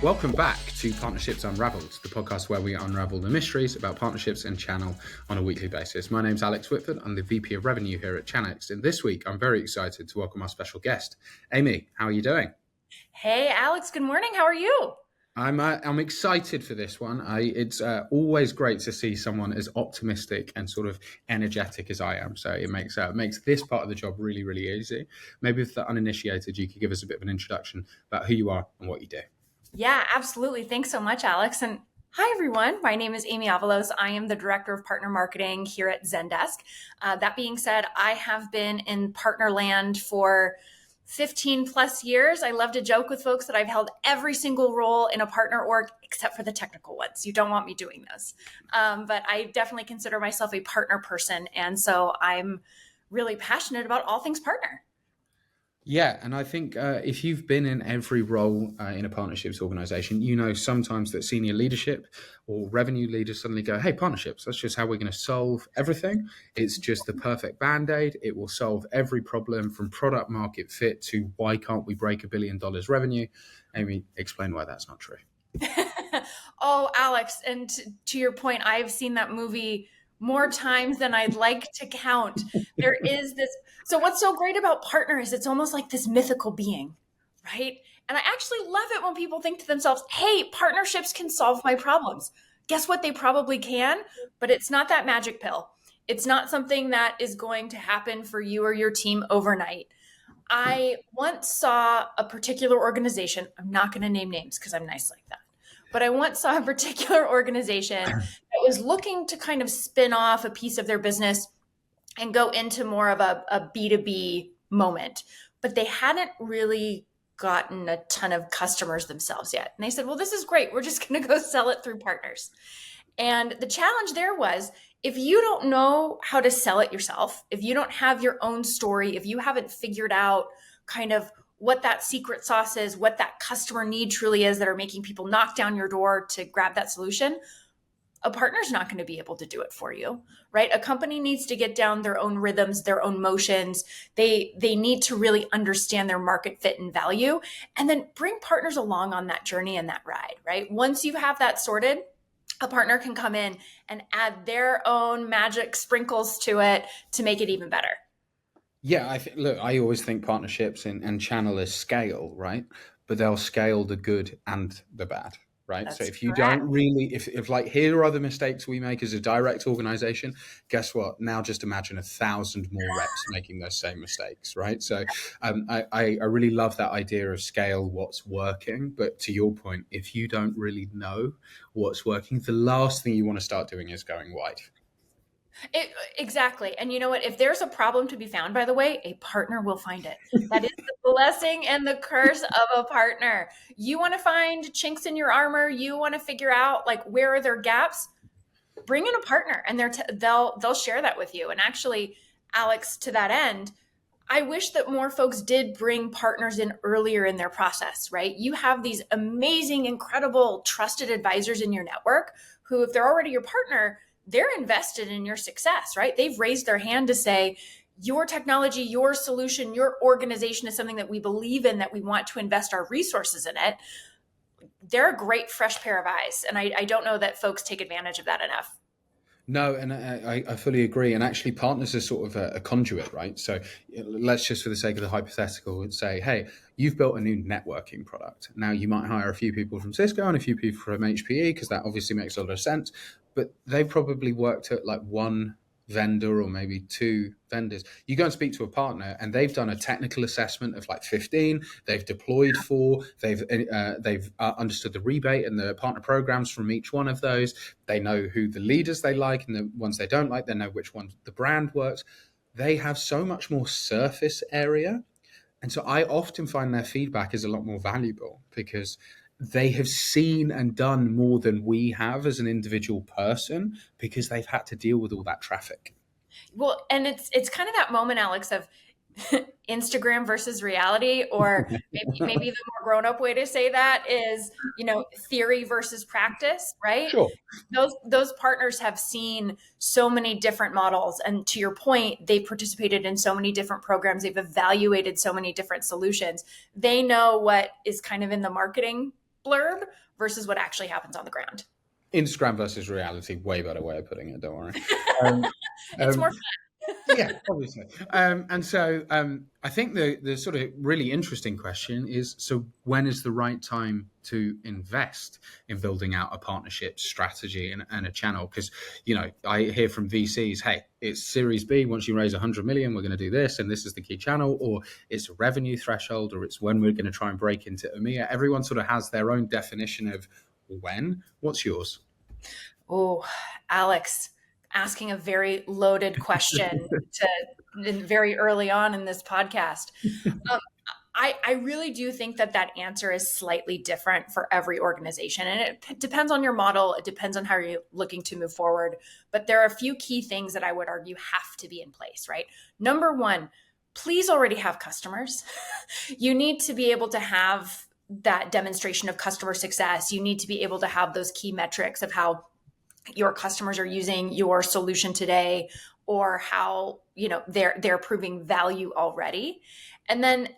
Welcome back to Partnerships Unraveled, the podcast where we unravel the mysteries about partnerships and channel on a weekly basis. My name's Alex Whitford. I'm the VP of Revenue here at Chanex. And this week, I'm very excited to welcome our special guest. Amy, how are you doing? Hey, Alex. Good morning. How are you? I'm excited for this one. It's always great to see someone as optimistic and sort of energetic as I am. So it makes this part of the job really, really easy. Maybe for the uninitiated, you could give us a bit of an introduction about who you are and what you do. Yeah, absolutely. Thanks so much, Alex. And hi, everyone. My name is Amy Avalos. I am the Director of Partner Marketing here at Zendesk. That being said, I have been in partner land for 15 plus years. I love to joke with folks that I've held every single role in a partner org except for the technical ones. You don't want me doing those. But I definitely consider myself a partner person. And so I'm really passionate about all things partner. Yeah, and I think if you've been in every role in a partnerships organization, you know sometimes that senior leadership or revenue leaders suddenly go, hey, partnerships, that's just how we're going to solve everything. It's just the perfect Band-Aid. It will solve every problem from product market fit to why can't we break $1 billion revenue? Amy, explain why that's not true. Oh, Alex, and to your point, I've seen that movie more times than I'd like to count. There is this. So what's so great about partner is it's almost like this mythical being, right? And I actually love it when people think to themselves, hey, partnerships can solve my problems. Guess what? They probably can, but it's not that magic pill. It's not something that is going to happen for you or your team overnight. I once saw a particular organization. I'm not going to name names because I'm nice like that. But I once saw a particular organization that was looking to kind of spin off a piece of their business and go into more of a B2B moment. But they hadn't really gotten a ton of customers themselves yet. And they said, well, this is great. We're just going to go sell it through partners. And the challenge there was if you don't know how to sell it yourself, if you don't have your own story, if you haven't figured out kind of what that secret sauce is, what that customer need truly is that are making people knock down your door to grab that solution, a partner's not going to be able to do it for you, right? A company needs to get down their own rhythms, their own motions. They need to really understand their market fit and value, and then bring partners along on that journey and that ride, right? Once you have that sorted, a partner can come in and add their own magic sprinkles to it to make it even better. Yeah, I always think partnerships and channel is scale, right? But they'll scale the good and the bad, right? That's So if you correct. don't really, if like here are the mistakes we make as a direct organization, guess what? Now just imagine 1,000 more reps making those same mistakes, right? So I really love that idea of scale, what's working. But to your point, if you don't really know what's working, the last thing you want to start doing is going wide. Exactly. And you know what? If there's a problem to be found, by the way, a partner will find it. That is the blessing and the curse of a partner. You want to find chinks in your armor. You want to figure out like where are their gaps. Bring in a partner, and they'll share that with you. And actually, Alex, to that end, I wish that more folks did bring partners in earlier in their process. Right? You have these amazing, incredible, trusted advisors in your network who, if they're already your partner, they're invested in your success, right? They've raised their hand to say, your technology, your solution, your organization is something that we believe in, that we want to invest our resources in it. They're a great fresh pair of eyes. And I don't know that folks take advantage of that enough. No, and I fully agree. And actually, partners are sort of a conduit, right? So let's just, for the sake of the hypothetical, say, hey, you've built a new networking product. Now, you might hire a few people from Cisco and a few people from HPE, because that obviously makes a lot of sense. But they've probably worked at like one vendor or maybe two vendors. You go and speak to a partner and they've done a technical assessment of like 15, they've deployed 4, they've understood the rebate and the partner programs from each one of those. They know who the leaders they like and the ones they don't like. They know which one the brand works. They have so much more surface area. And so I often find their feedback is a lot more valuable because they have seen and done more than we have as an individual person because they've had to deal with all that traffic. Well, and it's kind of that moment, Alex, of Instagram versus reality, or maybe the more grown-up way to say that is, theory versus practice, right? Sure. Those partners have seen so many different models. And to your point, they've participated in so many different programs. They've evaluated so many different solutions. They know what is kind of in the marketing blurb versus what actually happens on the ground. Instagram versus reality, way better way of putting it. Don't worry. Um, It's more um, fun. Yeah, obviously. And so I think the sort of really interesting question is, so when is the right time to invest in building out a partnership strategy and a channel? Because, I hear from VCs, hey, it's Series B. Once you raise 100 million, we're going to do this, and this is the key channel, or it's a revenue threshold, or it's when we're going to try and break into EMEA. Everyone sort of has their own definition of when. What's yours? Oh, Alex, asking a very loaded question very early on in this podcast. Um, I really do think that answer is slightly different for every organization. And it depends on your model. It depends on how you're looking to move forward. But there are a few key things that I would argue have to be in place, right? Number one, please already have customers. You need to be able to have that demonstration of customer success. You need to be able to have those key metrics of how your customers are using your solution today, or how they're proving value already. And then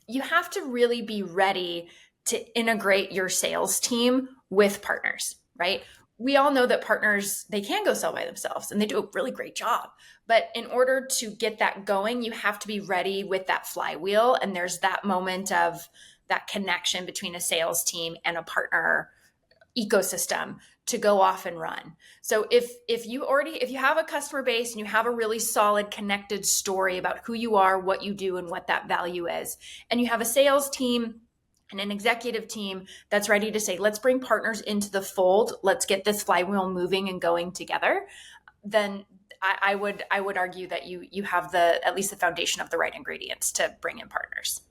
you have to really be ready to integrate your sales team with partners, right? We all know that partners, they can go sell by themselves and they do a really great job. But in order to get that going, you have to be ready with that flywheel. And there's that moment of that connection between a sales team and a partner ecosystem to go off and run. So if you have a customer base and you have a really solid connected story about who you are, what you do, and what that value is, and you have a sales team and an executive team that's ready to say, let's bring partners into the fold, let's get this flywheel moving and going together, then I would argue that you have at least the foundation of the right ingredients to bring in partners.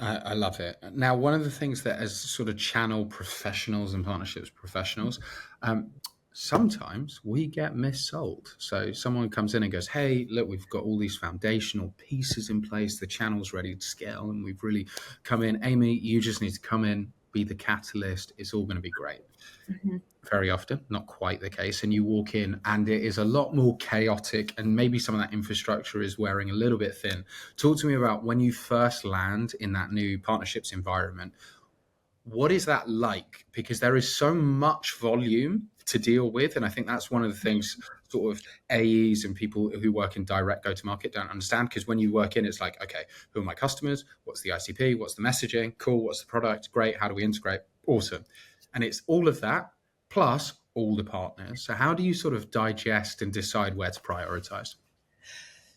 I love it. Now, one of the things that as sort of channel professionals and partnerships professionals, sometimes we get missold. So someone comes in and goes, hey, look, we've got all these foundational pieces in place. The channel's ready to scale. And we've really come in. Amy, you just need to come in, be the catalyst. It's all going to be great. Mm-hmm. Very often, not quite the case. And you walk in and it is a lot more chaotic, and maybe some of that infrastructure is wearing a little bit thin. Talk to me about when you first land in that new partnerships environment. What is that like? Because there is so much volume to deal with. And I think that's one of the things sort of AEs and people who work in direct go-to-market don't understand. Because when you work in, it's like, okay, who are my customers? What's the ICP? What's the messaging? Cool. What's the product? Great. How do we integrate? Awesome. And it's all of that plus all the partners. So how do you sort of digest and decide where to prioritize?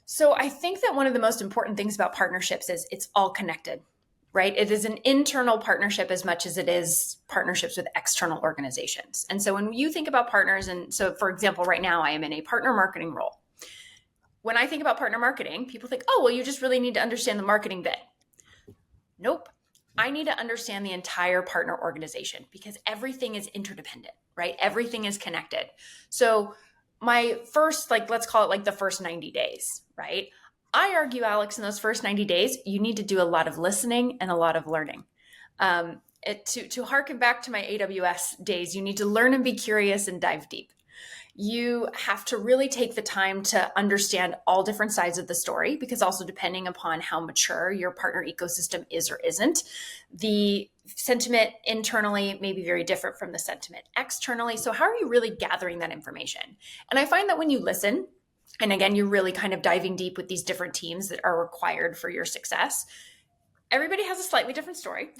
So I think that one of the most important things about partnerships is it's all connected, right? It is an internal partnership as much as it is partnerships with external organizations. And so when you think about partners, and so for example, right now I am in a partner marketing role. When I think about partner marketing, people think, oh, well, you just really need to understand the marketing bit. Nope. I need to understand the entire partner organization because everything is interdependent, right? Everything is connected. So my first, let's call it the first 90 days, right? I argue, Alex, in those first 90 days, you need to do a lot of listening and a lot of learning. To harken back to my AWS days, you need to learn and be curious and dive deep. You have to really take the time to understand all different sides of the story, because also depending upon how mature your partner ecosystem is or isn't, the sentiment internally may be very different from the sentiment externally. So how are you really gathering that information? And I find that when you listen, and again, you're really kind of diving deep with these different teams that are required for your success, everybody has a slightly different story,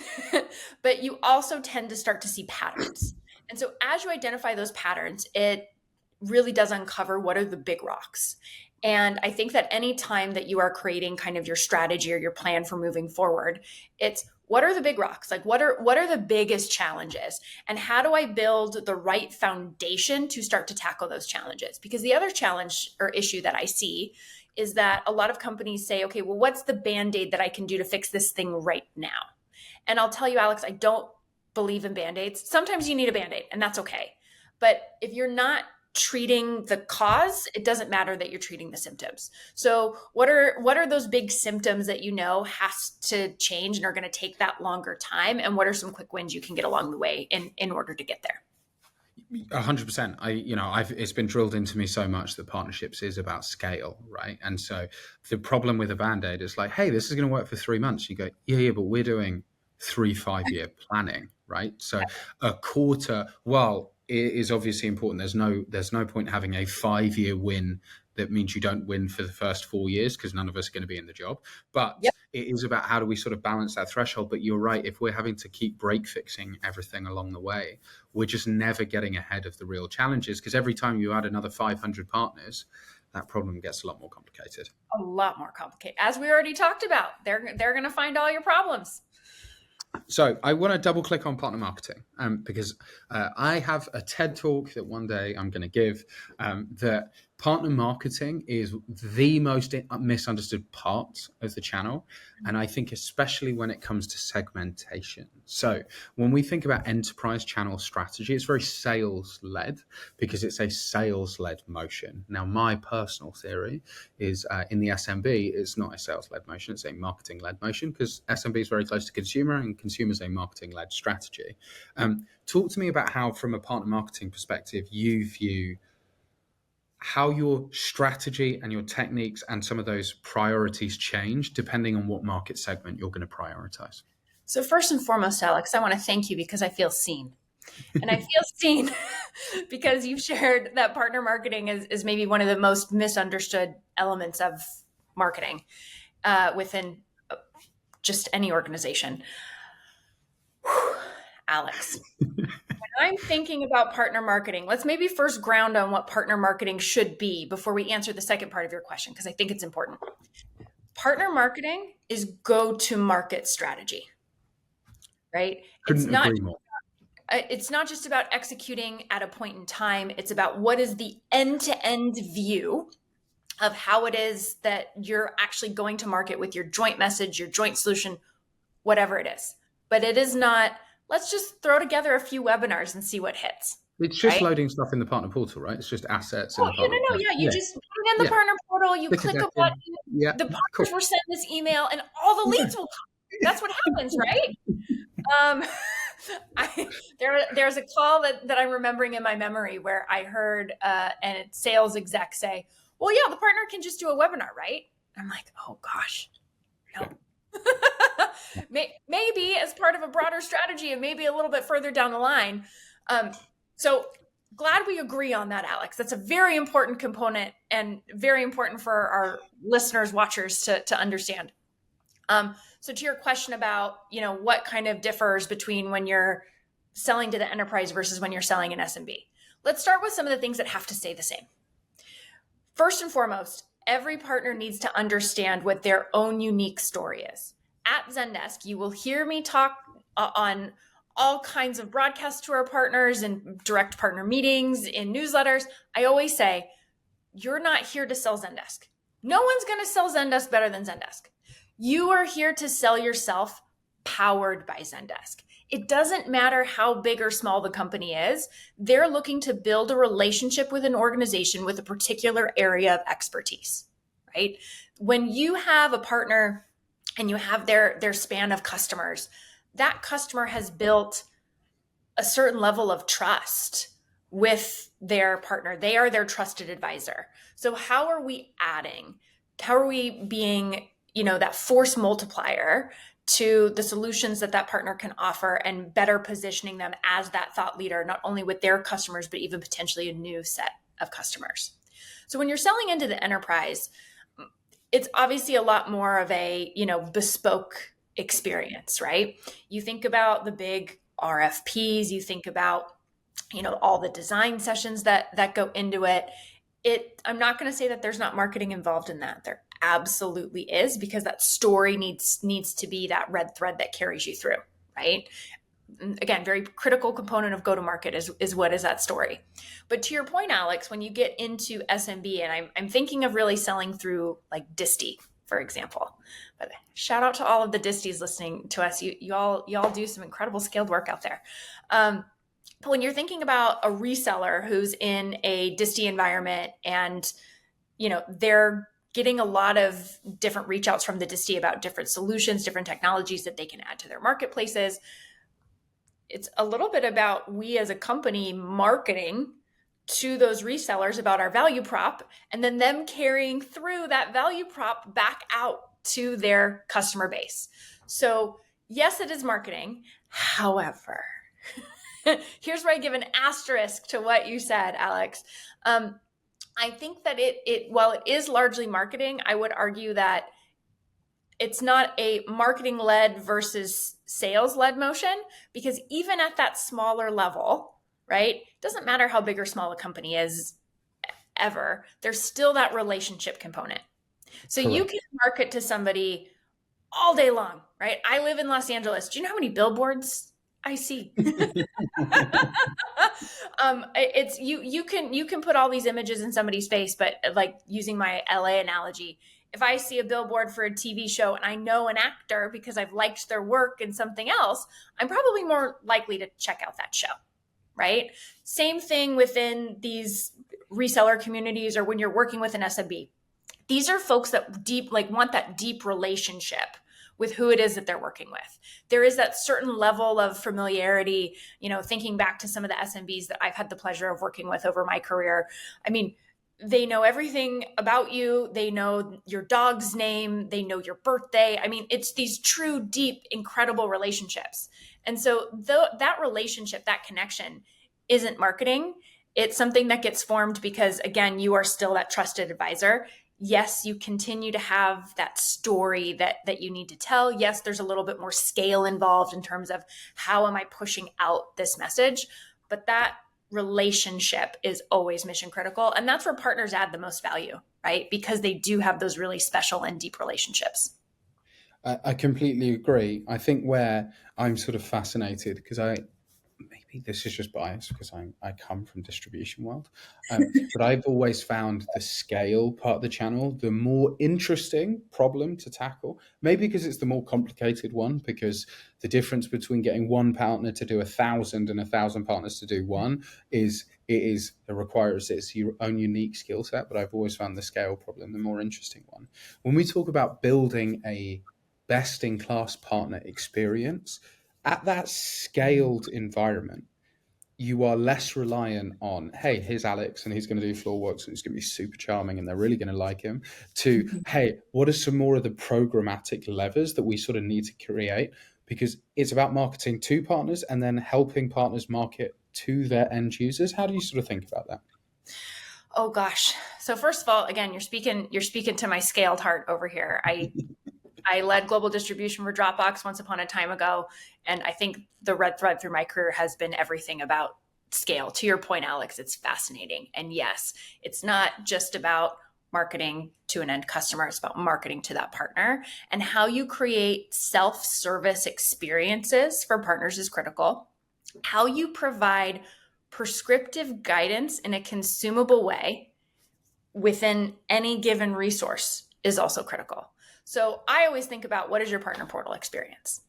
but you also tend to start to see patterns. And so as you identify those patterns, it really does uncover what are the big rocks. And I think that any time that you are creating kind of your strategy or your plan for moving forward, it's what are the big rocks? What are the biggest challenges? And how do I build the right foundation to start to tackle those challenges? Because the other challenge or issue that I see is that a lot of companies say, okay, well, what's the Band-Aid that I can do to fix this thing right now? And I'll tell you, Alex, I don't believe in Band-Aids. Sometimes you need a Band-Aid, and that's okay. But if you're not treating the cause, it doesn't matter that you're treating the symptoms. So what are those big symptoms that has to change and are going to take that longer time? And what are some quick wins you can get along the way in order to get there? 100%. It's been drilled into me so much that partnerships is about scale, right? And so the problem with a Band-Aid is hey, this is going to work for 3 months. You go, yeah, but we're doing 3 5-year planning, right? So a quarter, while it is obviously important, there's no point having a 5-year win that means you don't win for the first 4 years, because none of us are going to be in the job. But Yep. it is about how do we sort of balance that threshold. But you're right, if we're having to keep break fixing everything along the way, we're just never getting ahead of the real challenges, because every time you add another 500 partners, that problem gets a lot more complicated. A lot more complicated. As we already talked about, they're going to find all your problems. So I want to double click on partner marketing, because I have a TED talk that one day I'm going to give, that partner marketing is the most misunderstood part of the channel. And I think especially when it comes to segmentation. So when we think about enterprise channel strategy, it's very sales led, because it's a sales led motion. Now, my personal theory is in the SMB, it's not a sales led motion, it's a marketing led motion, because SMB is very close to consumer and consumer is a marketing led strategy. Talk to me about how, from a partner marketing perspective, you view how your strategy and your techniques and some of those priorities change depending on what market segment you're going to prioritize. So first and foremost, Alex, I want to thank you because I feel seen. And I feel seen because you've shared that partner marketing is maybe one of the most misunderstood elements of marketing within just any organization. Whew, Alex, when I'm thinking about partner marketing, let's maybe first ground on what partner marketing should be before we answer the second part of your question, because I think it's important. Partner marketing is go-to-market strategy, right? Couldn't agree more. It's not just about executing at a point in time. It's about what is the end-to-end view of how it is that you're actually going to market with your joint message, your joint solution, whatever it is. But it is not, let's just throw together a few webinars and see what hits. It's just right? loading stuff in the partner portal, right? It's just assets in Oh, the partner portal. yeah. You just put it in the partner portal, you click a button, the partners will send this email, and all the leads will come. That's what happens, right? There's a call that I'm remembering in my memory where I heard a sales exec say, well, yeah, the partner can just do a webinar, right? I'm like, oh gosh, no. Maybe as part of a broader strategy and maybe a little bit further down the line. So glad we agree on that, Alex. That's a very important component and very important for our listeners, watchers to understand. So to your question about, what kind of differs between when you're selling to the enterprise versus when you're selling an SMB. Let's start with some of the things that have to stay the same. First and foremost, every partner needs to understand what their own unique story is. At Zendesk, you will hear me talk on all kinds of broadcasts to our partners and direct partner meetings, in newsletters. I always say, you're not here to sell Zendesk. No one's going to sell Zendesk better than Zendesk. You are here to sell yourself powered by Zendesk. It doesn't matter how big or small the company is. They're looking to build a relationship with an organization with a particular area of expertise, right? When you have a partner and you have their span of customers, that customer has built a certain level of trust with their partner. They are their trusted advisor. So how are we adding? How are we being, that force multiplier to the solutions that partner can offer and better positioning them as that thought leader, not only with their customers, but even potentially a new set of customers. So when you're selling into the enterprise, it's obviously a lot more of a, bespoke experience, right? You think about the big RFPs, you think about, all the design sessions that go into it. I'm not going to say that there's not marketing involved in that. There absolutely is, because that story needs to be that red thread that carries you through, right? Again, very critical component of go-to-market is what is that story. But to your point, Alex, when you get into SMB, and I'm thinking of really selling through like Disty, for example. But shout out to all of the Disties listening to us. You all do some incredible scaled work out there. But when you're thinking about a reseller who's in a Disty environment and, they're getting a lot of different reach outs from the Disty about different solutions, different technologies that they can add to their marketplaces, it's a little bit about we as a company marketing to those resellers about our value prop, and then them carrying through that value prop back out to their customer base. So yes, it is marketing. However, Here's where I give an asterisk to what you said, Alex. I think that while it is largely marketing, I would argue that it's not a marketing led versus sales led motion, because even at that smaller level, right? It doesn't matter how big or small a company is ever, there's still that relationship component. So you Correct. can market to somebody all day long, right? I live in Los Angeles. Do you know how many billboards I see? It's you can put all these images in somebody's face, but like using my LA analogy, if I see a billboard for a TV show and I know an actor because I've liked their work in something else, I'm probably more likely to check out that show, right? Same thing within these reseller communities or when you're working with an SMB. These are folks that want that deep relationship with who it is that they're working with. There is that certain level of familiarity, thinking back to some of the SMBs that I've had the pleasure of working with over my career. I mean, they know everything about you. They know your dog's name. They know your birthday. I mean, it's these true, deep, incredible relationships. And so that relationship, that connection isn't marketing. It's something that gets formed because, again, you are still that trusted advisor. Yes, you continue to have that story that you need to tell. Yes, there's a little bit more scale involved in terms of how am I pushing out this message, but that relationship is always mission critical. And that's where partners add the most value, right? Because they do have those really special and deep relationships. I completely agree. I think where I'm sort of fascinated, because maybe this is just bias because I come from distribution world, but I've always found the scale part of the channel the more interesting problem to tackle. Maybe because it's the more complicated one, because the difference between getting one partner to do 1,000 and 1,000 partners to do one it requires its own unique skill set. But I've always found the scale problem the more interesting one. When we talk about building a best in class partner experience at that scaled environment, you are less reliant on, hey, here's Alex and he's going to do floor works and he's going to be super charming and they're really going to like him, to, hey, what are some more of the programmatic levers that we sort of need to create? Because it's about marketing to partners and then helping partners market to their end users. How do you sort of think about that? Oh gosh. So first of all, again, you're speaking to my scaled heart over here. I led global distribution for Dropbox once upon a time ago. And I think the red thread through my career has been everything about scale. To your point, Alex, it's fascinating. And yes, it's not just about marketing to an end customer, it's about marketing to that partner. And how you create self-service experiences for partners is critical. How you provide prescriptive guidance in a consumable way within any given resource is also critical. So I always think about, what is your partner portal experience,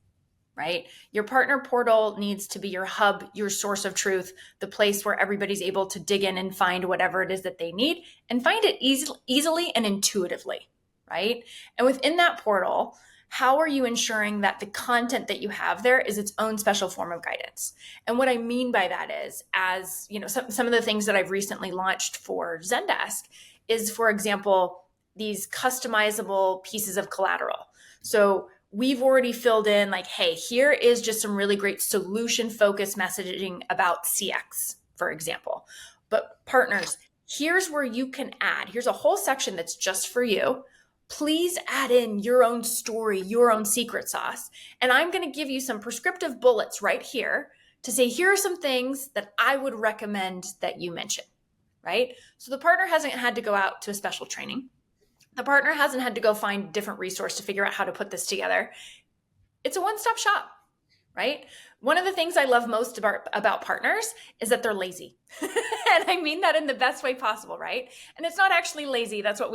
right? Your partner portal needs to be your hub, your source of truth, the place where everybody's able to dig in and find whatever it is that they need and find it easily and intuitively, right? And within that portal, how are you ensuring that the content that you have there is its own special form of guidance? And what I mean by that is, as you know, some of the things that I've recently launched for Zendesk is, for example, these customizable pieces of collateral. So we've already filled in like, hey, here is just some really great solution focused messaging about CX, for example. But partners, here's where you can add. Here's a whole section that's just for you. Please add in your own story, your own secret sauce. And I'm going to give you some prescriptive bullets right here to say, here are some things that I would recommend that you mention, right? So the partner hasn't had to go out to a special training. The partner hasn't had to go find a different resource to figure out how to put this together. It's a one-stop shop, right? One of the things I love most about partners is that they're lazy. And I mean that in the best way possible, right? And it's not actually lazy. That's what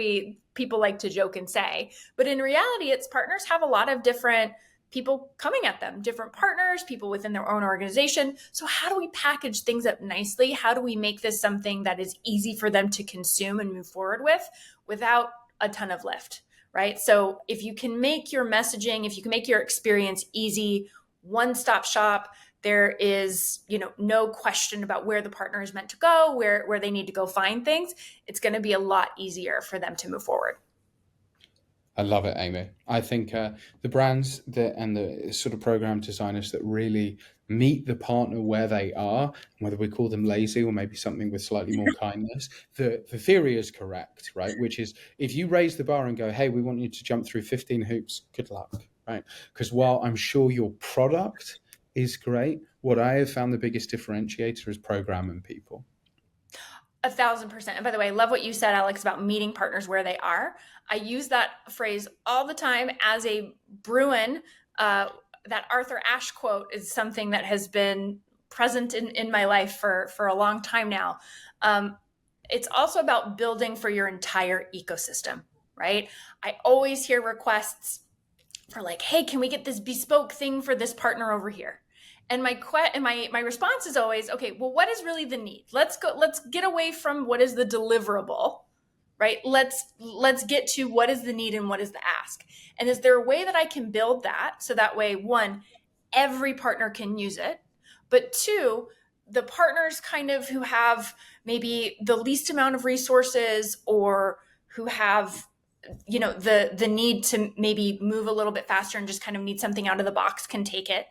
people like to joke and say. But in reality, it's partners have a lot of different people coming at them, different partners, people within their own organization. So how do we package things up nicely? How do we make this something that is easy for them to consume and move forward with without a ton of lift, right? So if you can make your messaging, if you can make your experience easy, one-stop shop, there is, no question about where the partner is meant to go, where they need to go find things. It's going to be a lot easier for them to move forward. I love it, Amy. I think the brands that and the sort of program designers that really meet the partner where they are, whether we call them lazy or maybe something with slightly more kindness, the theory is correct, right? Which is if you raise the bar and go, hey, we want you to jump through 15 hoops, good luck, right? Because while I'm sure your product is great, what I have found the biggest differentiator is program and people. 1,000%. And by the way, I love what you said, Alex, about meeting partners where they are. I use that phrase all the time as a Bruin. That Arthur Ashe quote is something that has been present in my life for a long time now. It's also about building for your entire ecosystem, right? I always hear requests for like, hey, can we get this bespoke thing for this partner over here? And my response is always, okay, well, what is really the need? Let's get away from what is the deliverable, right? Let's get to what is the need and what is the ask. And is there a way that I can build that so that way, one, every partner can use it, but two, the partners kind of who have maybe the least amount of resources or who have the need to maybe move a little bit faster and just kind of need something out of the box can take it,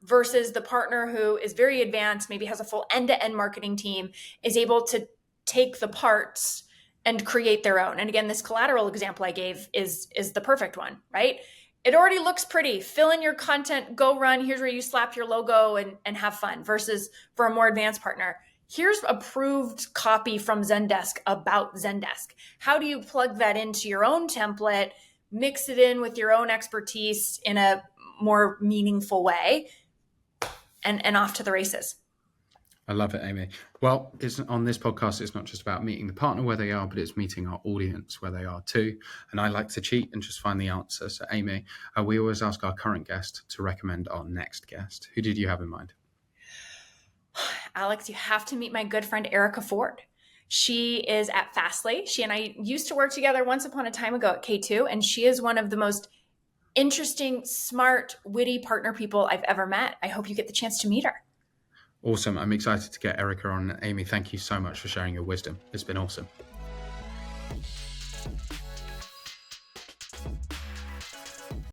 versus the partner who is very advanced, maybe has a full end-to-end marketing team, is able to take the parts and create their own. And again, this collateral example I gave is the perfect one, right? It already looks pretty. Fill in your content, go run. Here's where you slap your logo and have fun. Versus for a more advanced partner, here's approved copy from Zendesk about Zendesk. How do you plug that into your own template, mix it in with your own expertise in a more meaningful way, and off to the races? I love it, Amy. Well, on this podcast, it's not just about meeting the partner where they are, but it's meeting our audience where they are too. And I like to cheat and just find the answer. So, Amy, we always ask our current guest to recommend our next guest. Who did you have in mind? Alex, you have to meet my good friend, Erica Ford. She is at Fastly. She and I used to work together once upon a time ago at K2, and she is one of the most interesting, smart, witty partner people I've ever met. I hope you get the chance to meet her. Awesome. I'm excited to get Erica on. Amy, thank you so much for sharing your wisdom. It's been awesome.